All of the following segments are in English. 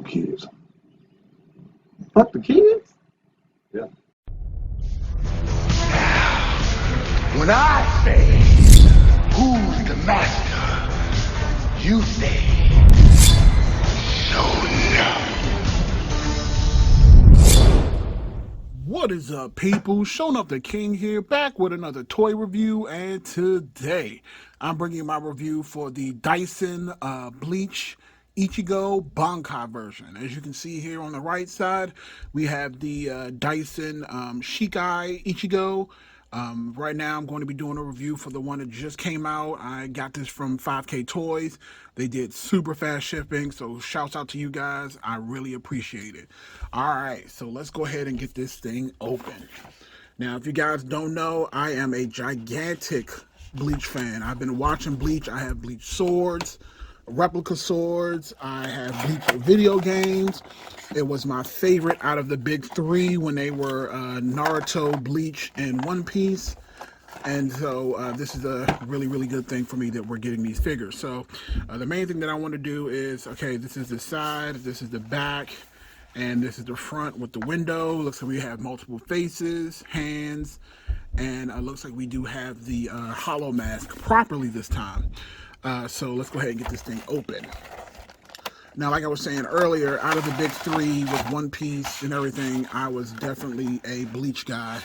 kids. Fuck the kids? Yeah. When I say, who's the master? You say, Shonen. What is up, people? Showing up the King here, back with another toy review, and today I'm bringing you my review for the Dasin Bleach Ichigo Bankai version. As you can see here on the right side, we have the Dasin Shikai Ichigo. Right now, I'm going to be doing a review for the one that just came out. I got this from 5K Toys. They did super fast shipping, so shouts out to you guys. I really appreciate it. All right, so let's go ahead and get this thing open. Now, if you guys don't know, I am a gigantic Bleach fan. I've been watching Bleach. I have Bleach swords, replica swords. I have Bleach video games. It was my favorite out of the big three when they were Naruto, Bleach, and One Piece. And so this is a really, really good thing for me that we're getting these figures. So the main thing that I want to do is, okay, this is the side, this is the back, and this is the front with the window. Looks like we have multiple faces, hands, and looks like we do have the hollow mask properly this time. So let's go ahead and get this thing open. Now, like I was saying earlier, out of the big three with One Piece and everything, I was definitely a Bleach guy.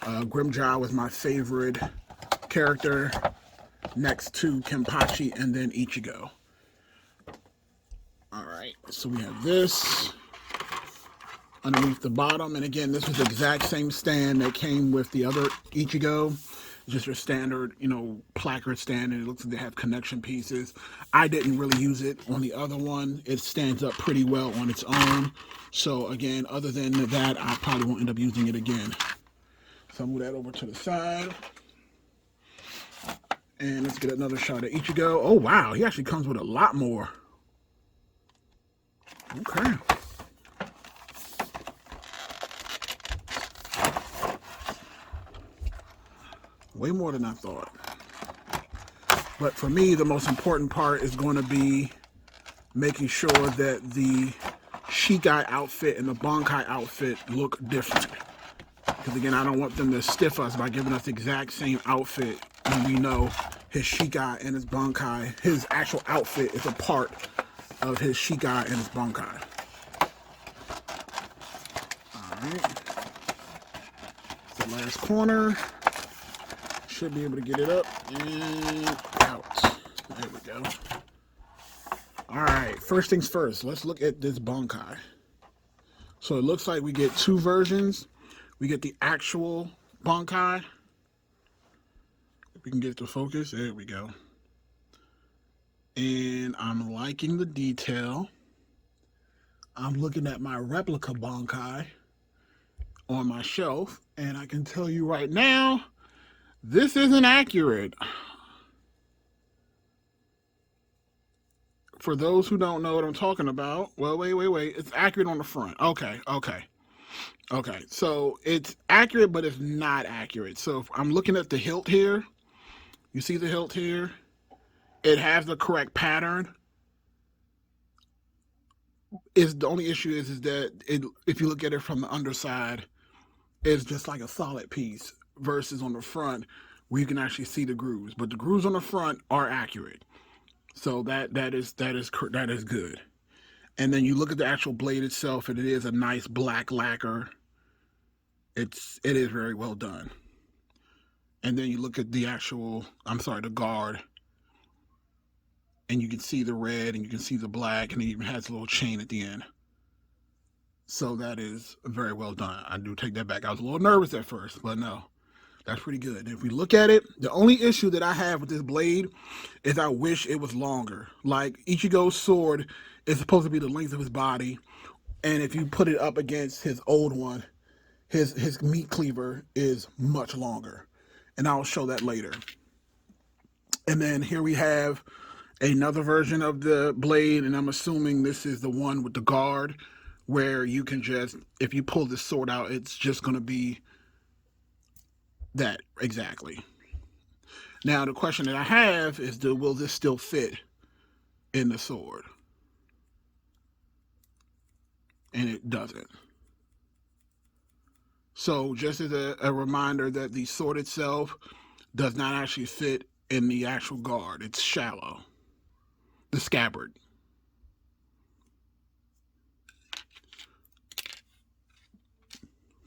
Grimjaw was my favorite character, next to Kenpachi and then Ichigo. Alright, so we have this underneath the bottom, and again, this was the exact same stand that came with the other Ichigo. Just your standard, you know, placard stand, and it looks like they have connection pieces. I didn't really use it on the other one. It stands up pretty well on its own. So again, other than that, I probably won't end up using it again. So I'll move that over to the side. And let's get another shot at Ichigo. Oh wow, he actually comes with a lot more. Okay. Way more than I thought. But for me, the most important part is going to be making sure that the Shikai outfit and the Bankai outfit look different. Because again, I don't want them to stiff us by giving us the exact same outfit when we know his Shikai and his Bankai, his actual outfit is a part of his Shikai and his Bankai. Alright. The last corner. Should be able to get it up and out. There we go. Alright, first things first, let's look at this Bankai. So it looks like we get two versions. We get the actual Bankai. If we can get it to focus, there we go. And I'm liking the detail. I'm looking at my replica Bankai on my shelf, and I can tell you right now, this isn't accurate. For those who don't know what I'm talking about, well, wait. It's accurate on the front. Okay. So it's accurate, but it's not accurate. So if I'm looking at the hilt here. You see the hilt here? It has the correct pattern. The only issue is that if you look at it from the underside, it's just like a solid piece. Versus on the front where you can actually see the grooves, but the grooves on the front are accurate, so that is good. And then you look at the actual blade itself, and it is a nice black lacquer. It is very well done. And then you look at the actual, the guard, and you can see the red and you can see the black, and it even has a little chain at the end. So that is very well done. I do take that back. I was a little nervous at first, but no. That's pretty good. If we look at it, the only issue that I have with this blade is I wish it was longer. Like Ichigo's sword is supposed to be the length of his body, and if you put it up against his old one, his meat cleaver is much longer, and I'll show that later. And then here we have another version of the blade, and I'm assuming this is the one with the guard, where you can just, if you pull this sword out, it's just going to be that exactly. Now the question that I have is, will this still fit in the sword? and it doesn't. So just as a reminder that the sword itself does not actually fit in the actual guard. It's shallow. The scabbard.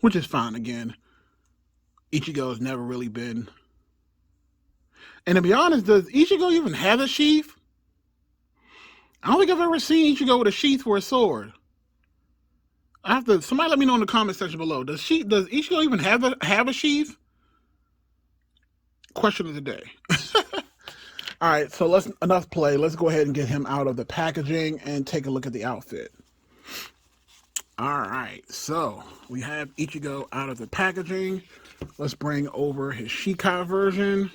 Which is fine. Again, Ichigo's never really been. And to be honest, does Ichigo even have a sheath? I don't think I've ever seen Ichigo with a sheath for a sword. Somebody let me know in the comment section below. Does Ichigo even have a sheath? Question of the day. All right, so enough play. Let's go ahead and get him out of the packaging and take a look at the outfit. All right, so we have Ichigo out of the packaging. Let's bring over his Shikai version.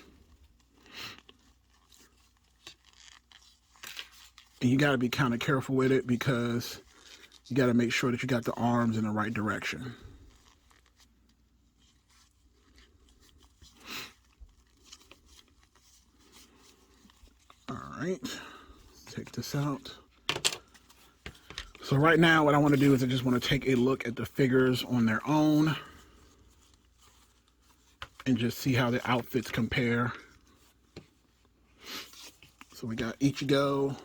And you got to be kind of careful with it because you got to make sure that you got the arms in the right direction. All right, take this out. So right now what I want to do is I just want to take a look at the figures on their own and just see how the outfits compare. So we got Ichigo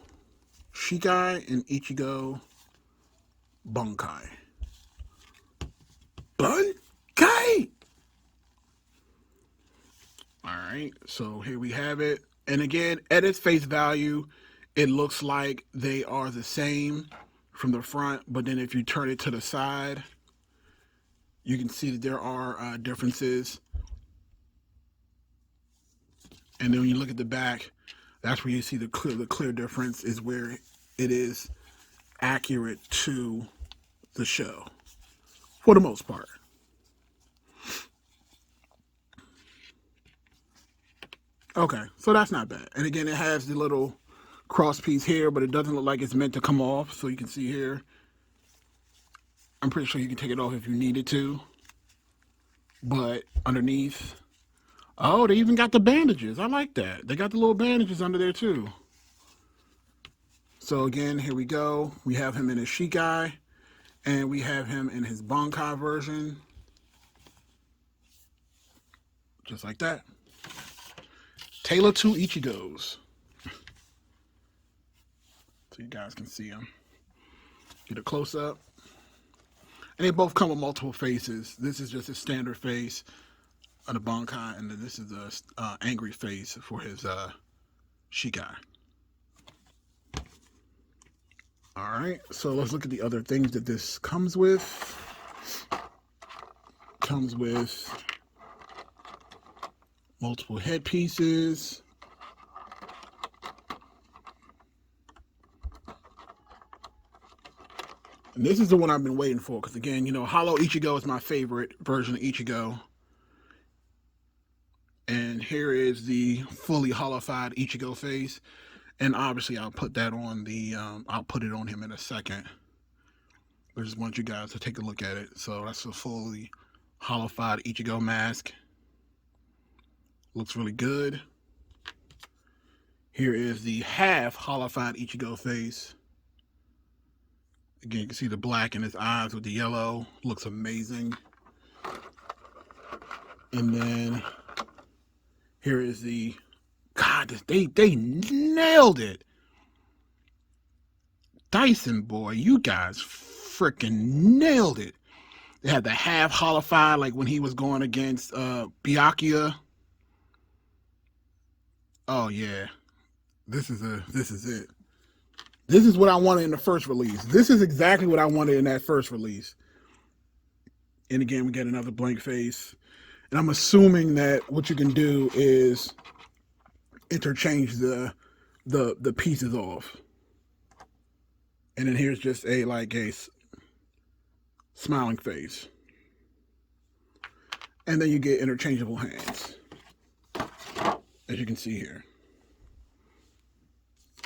Shikai and Ichigo BANKAI. BANKAI! Alright, so here we have it. And again, at its face value, it looks like they are the same from the front, but then if you turn it to the side, you can see that there are differences. And then when you look at the back, that's where you see the clear difference is where it is accurate to the show, for the most part. Okay, so that's not bad. And again, it has the little cross piece here, but it doesn't look like it's meant to come off. So you can see here, I'm pretty sure you can take it off if you needed to. But underneath, oh, they even got the bandages. I like that. They got the little bandages under there too. So again, here we go. We have him in his Shikai, and we have him in his BANKAI version. Just like that. Tailor to Ichigo's. So you guys can see them. Get a close-up. And they both come with multiple faces. This is just a standard face of the BANKAI, and then this is the angry face for his Shikai. Alright, so let's look at the other things that this comes with. Comes with multiple headpieces. And this is the one I've been waiting for, because again, you know, Hollow Ichigo is my favorite version of Ichigo. And here is the fully hollowified Ichigo face. And obviously I'll put that on the, I'll put it on him in a second. I just want you guys to take a look at it. So that's a fully hollowified Ichigo mask. Looks really good. Here is the half hollowified Ichigo face. Again, you can see the black in his eyes with the yellow. Looks amazing. And then here is the, God, they nailed it. Dasin, boy, you guys freaking nailed it. They had the half hollowified, like when he was going against Byakuya. Oh yeah, this is it. This is what I wanted in the first release. This is exactly what I wanted in that first release. And again, we get another blank face. And I'm assuming that what you can do is interchange the pieces off. And then here's just a smiling face. And then you get interchangeable hands, as you can see here.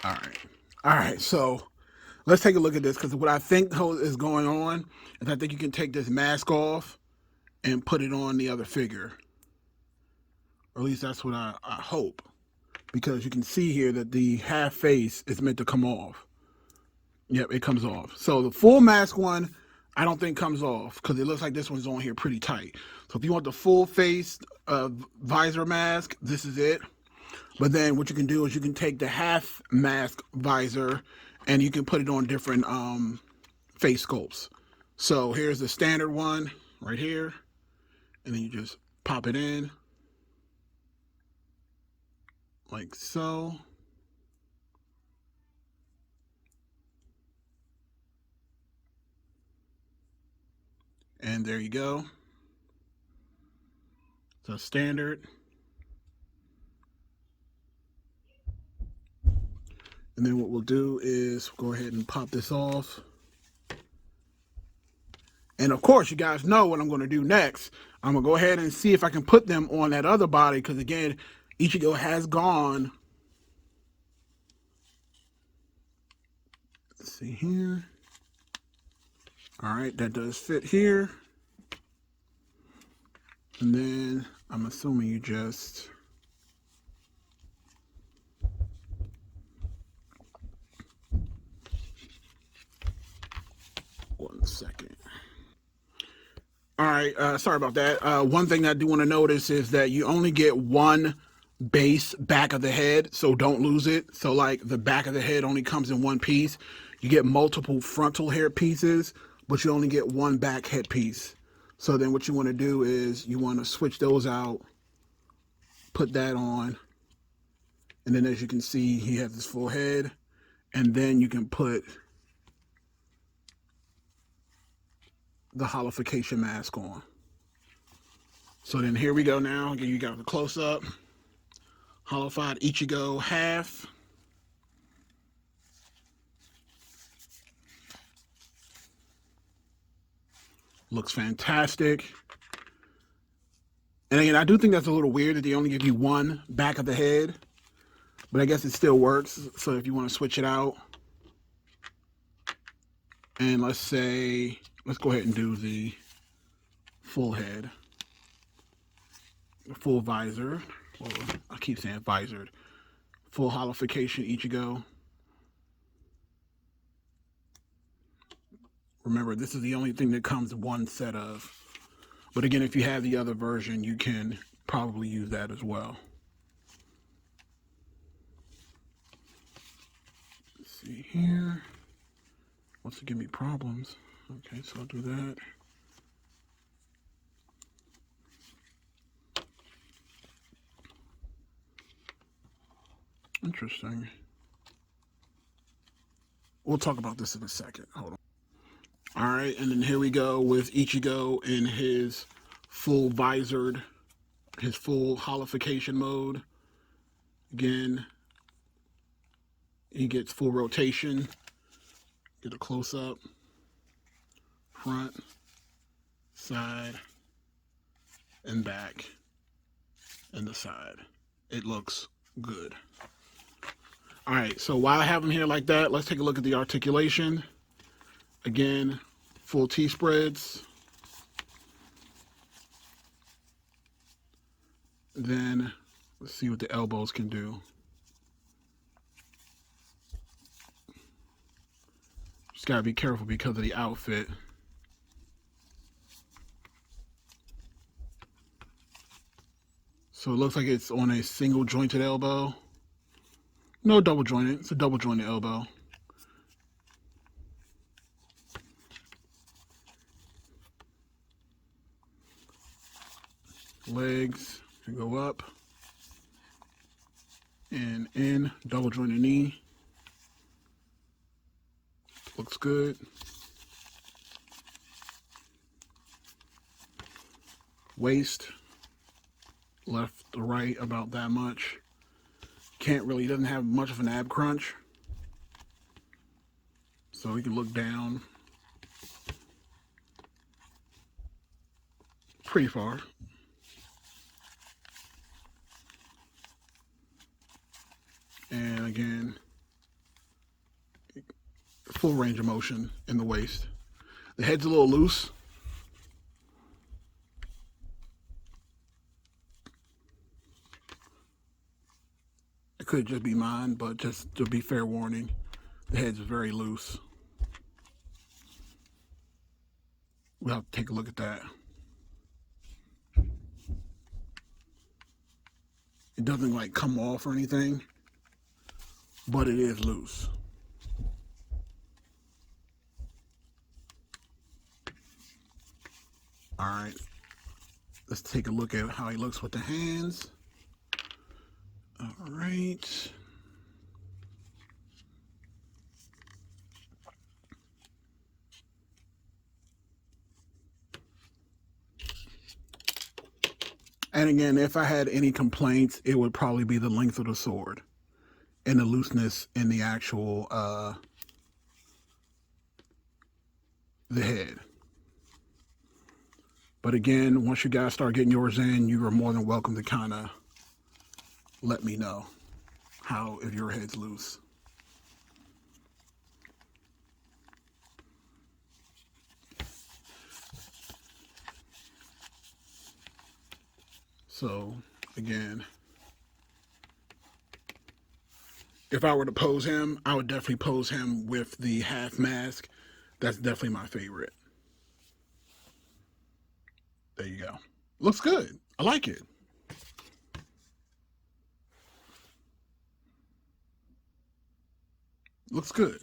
All right, so let's take a look at this, because what I think is going on is I think you can take this mask off and put it on the other figure. Or at least that's what I hope. Because you can see here that the half face is meant to come off. Yep, it comes off. So the full mask one, I don't think comes off because it looks like this one's on here pretty tight. So if you want the full face visor mask, this is it. But then what you can do is you can take the half mask visor and you can put it on different face sculpts. So here's the standard one right here. And then you just pop it in like so. And there you go. So standard. And then what we'll do is go ahead and pop this off. And of course, you guys know what I'm going to do next. I'm going to go ahead and see if I can put them on that other body. Because again, Ichigo has gone. Let's see here. All right, that does fit here. And then I'm assuming you just one second. All right, sorry about that. One thing I do want to notice is that you only get one base back of the head, so don't lose it. So like the back of the head only comes in one piece. You get multiple frontal hair pieces, but you only get one back head piece. So then what you want to do is you want to switch those out, put that on, and then as you can see, he has his full head, and then you can put the holification mask on. So then here we go now. Again, you got the close-up. Holified Ichigo half. Looks fantastic. And again, I do think that's a little weird that they only give you one back of the head. But I guess it still works. So if you want to switch it out. And let's say, let's go ahead and do the full head. The full visor. Well, I keep saying visored. Full holification Ichigo. Remember, this is the only thing that comes one set of. But again, if you have the other version, you can probably use that as well. Let's see here. Wants to give me problems. Okay, so I'll do that. Interesting. We'll talk about this in a second. Hold on. All right, and then here we go with Ichigo in his full visored, his full holification mode. Again, he gets full rotation. Get a close-up. Front, side, and back, and the side. It looks good. All right, so while I have him here like that, let's take a look at the articulation. Again, full T-spreads. Then let's see what the elbows can do. Just gotta be careful because of the outfit. So it looks like it's on a single jointed elbow. No double jointed, it's a double jointed elbow. Legs can go up and in, double jointed knee. Looks good. Waist, left to right about that much. Can't really, doesn't have much of an ab crunch. So we can look down pretty far. And again, full range of motion in the waist. The head's a little loose. It could just be mine, but just to be fair warning, the head's very loose. We'll have to take a look at that. It doesn't like come off or anything, but it is loose. All right, let's take a look at how he looks with the hands. All right. And again, if I had any complaints, it would probably be the length of the sword and the looseness in the actual, the head. But again, once you guys start getting yours in, you are more than welcome to kind of let me know how, if your head's loose. So again, if I were to pose him, I would definitely pose him with the half mask. That's definitely my favorite. There you go. Looks good. I like it. Looks good.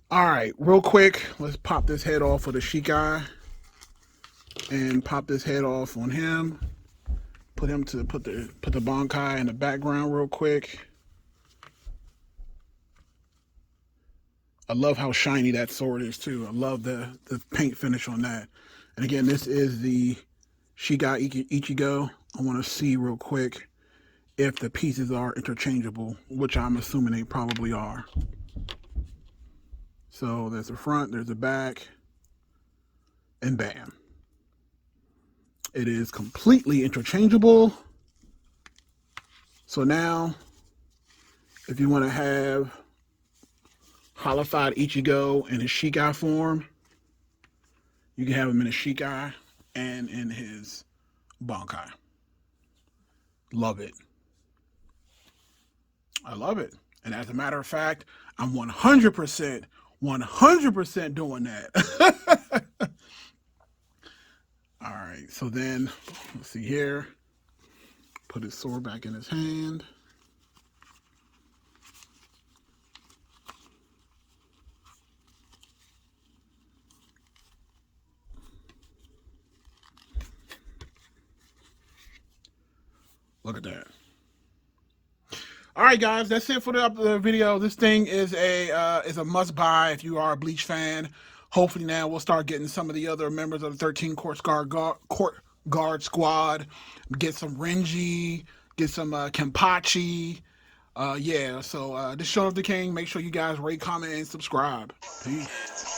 All right, real quick, let's pop this head off of the Shikai and pop this head off on him. Put him to put the Bankai in the background real quick. I love how shiny that sword is too. I love the paint finish on that. And again, this is the Shikai Ichigo. I want to see real quick if the pieces are interchangeable, which I'm assuming they probably are. So there's the front, there's the back, and bam. It is completely interchangeable. So now, if you want to have Holified Ichigo in his Shikai form, you can have him in his Shikai and in his Bankai. Love it. I love it. And as a matter of fact, I'm 100% doing that. All right, so then, let's see here. Put his sword back in his hand. Look at that. All right, guys, that's it for the video. This thing is a must buy if you are a Bleach fan. Hopefully now we'll start getting some of the other members of the 13 Court Guard squad. Get some Renji, get some Kenpachi. Yeah, so this is Shaun of the King. Make sure you guys rate, comment, and subscribe. Peace.